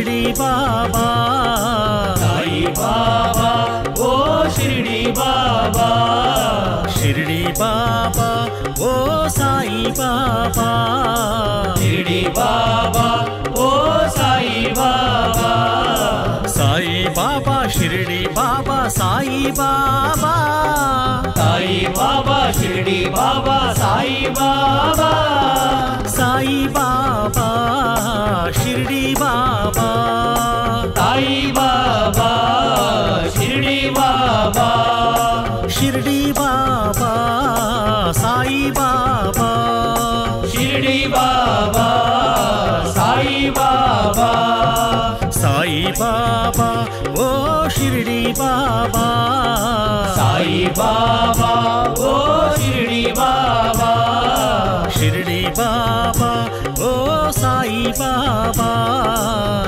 షిరిడి బాబా సాయి బాబా ఓ షిరిడి బాబా షిరిడి బాబా ఓ సాయి బాబా షిరిడి బాబా ఓ సాయి బాబా సాయి బాబా షిరిడి బాబా సాయి బాబా సాయి బాబా షిరిడి బాబా సాయి బాబా సాయి బాబా షిరిడి బాబా సాయి బాబా షిరిడి బాబా షిరిడి బాబా సాయి బాబా షిరిడి బాబా సాయి బాబా సాయి బాబా ఓ షిరిడి బాబా సాయి బాబా ఓ షిరిడి బాబా షిరిడి బాబా ఓ సాయి బాబా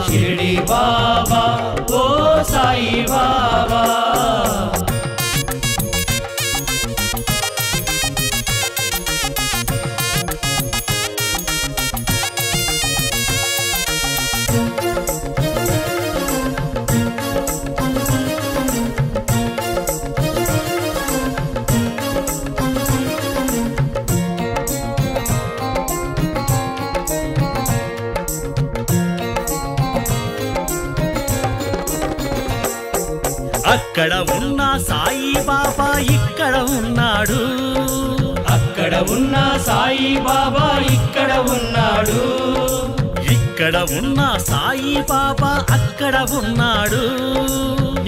షిరిడి బాబా ఓ సాయి బాబా అక్కడ ఉన్న సాయి బాబా ఇక్కడ ఉన్నాడు అక్కడ ఉన్న సాయి బాబా ఇక్కడ ఉన్నాడు ఇక్కడ ఉన్న సాయి బాబా అక్కడ ఉన్నాడు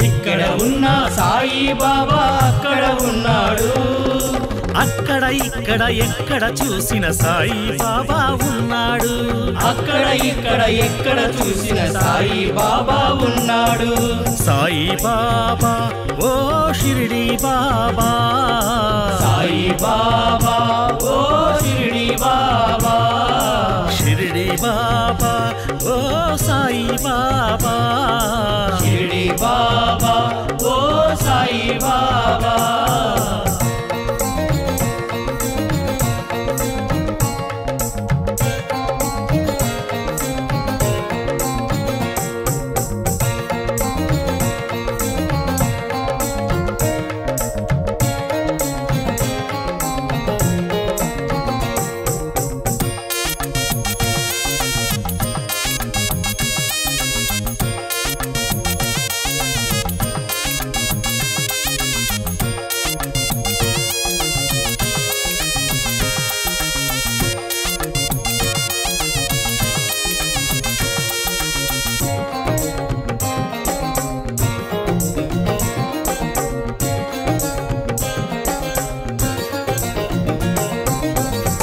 ఇక్కడ ఉన్న సాయి బాబా అక్కడ ఉన్నాడు అక్కడ ఇక్కడ ఎక్కడ చూసిన సాయి బాబా ఉన్నాడు అక్కడ ఇక్కడ ఎక్కడ చూసిన సాయి బాబా ఉన్నాడు సాయి బాబా ఓ షిరిడి బాబా సాయి బాబా ఓ షిరిడి బాబా షిరిడి బాబా ఓ సాయి బాబా షిరిడి బాబా ఓ సాయి బాబా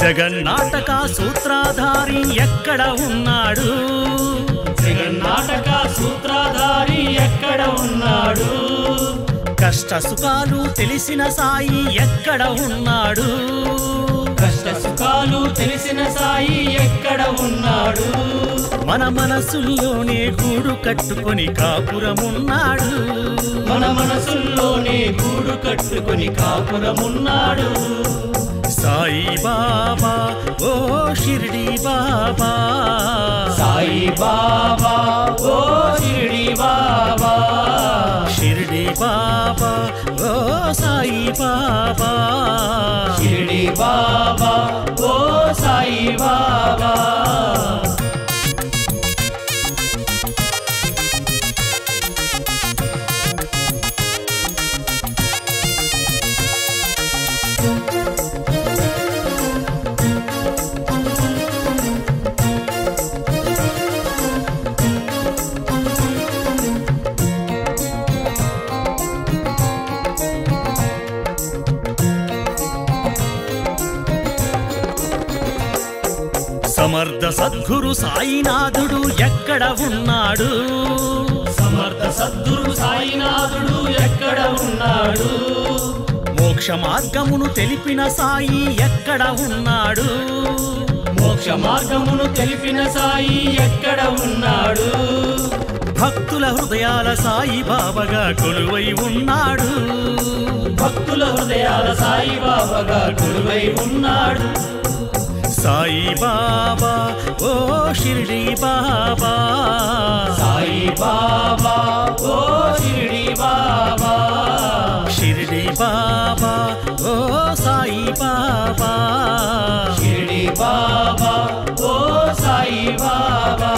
జగన్నాటక సూత్రధారి ఎక్కడ ఉన్నాడు జగన్నాటక సూత్రధారి ఎక్కడ ఉన్నాడు కష్ట సుఖాలు తెలిసిన సాయి ఎక్కడ ఉన్నాడు కష్ట సుఖాలు తెలిసిన సాయి ఎక్కడ ఉన్నాడు మన మనసుల్లోనే గూడు కట్టుకొని కాపురమున్నాడు మన మనసుల్లోనే గూడు కట్టుకొని కాపురమున్నాడు సాయి బాబా ఓ షిరిడి బాబా సాయి బాబా ఓ షిరిడి బాబా షిరిడి బాబా ఓ సాయి బాబా షిరిడి బాబా ఓ సాయి బాబా సమర్థ సద్గురు సాయినాథుడు ఎక్కడ ఉన్నాడు సమర్థ సద్గురు సాయినాథుడు ఎక్కడ ఉన్నాడు మోక్ష మార్గమును తెలిపిన సాయి ఎక్కడ ఉన్నాడు మోక్ష మార్గమును తెలిపిన సాయి ఎక్కడ ఉన్నాడు భక్తుల హృదయాల సాయి బాబాగా కొలువై ఉన్నాడు భక్తుల హృదయాల సాయి బాబాగా కొలువై ఉన్నాడు సాయి బాబా ఓ షిరిడి బాబా సాయి బాబా ఓ షిరిడి బాబా షిరిడి బాబా ఓ సాయి బాబా షిరిడి బాబా ఓ సాయి బాబా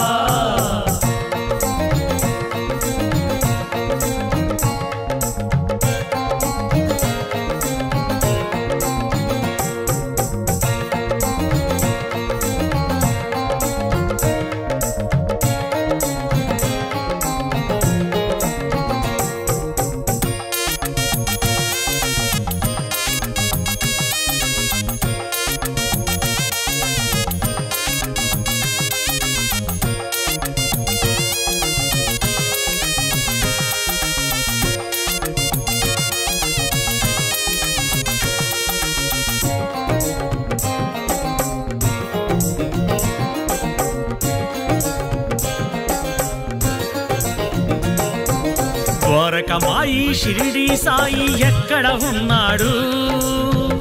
ద్వారకమాయి షిరిడి సాయి ఎక్కడ ఉన్నాడు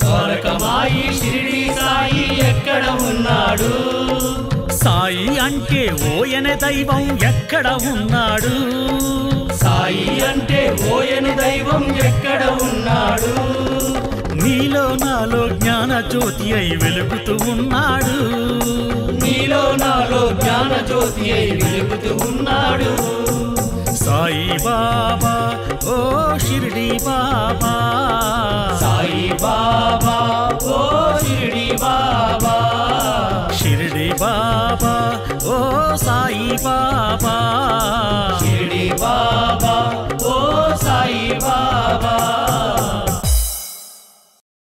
ద్వారకమాయి షిరిడి సాయి ఎక్కడ ఉన్నాడు సాయి అంటే ఓయన దైవం ఎక్కడ ఉన్నాడు సాయి అంటే ఓయని దైవం ఎక్కడ ఉన్నాడు నీలో నాలో జ్ఞాన జ్యోతి అయి వెలుగుతూ ఉన్నాడు నీలో నాలో జ్ఞాన జ్యోతి అయి వెలుగుతూ ఉన్నాడు సాయి బాబా ఓ షిరిడి బాబా సాయి బాబా ఓ షిరిడి బాబా షిరిడి బాబా ఓ సాయి బాబా షిరిడి బాబా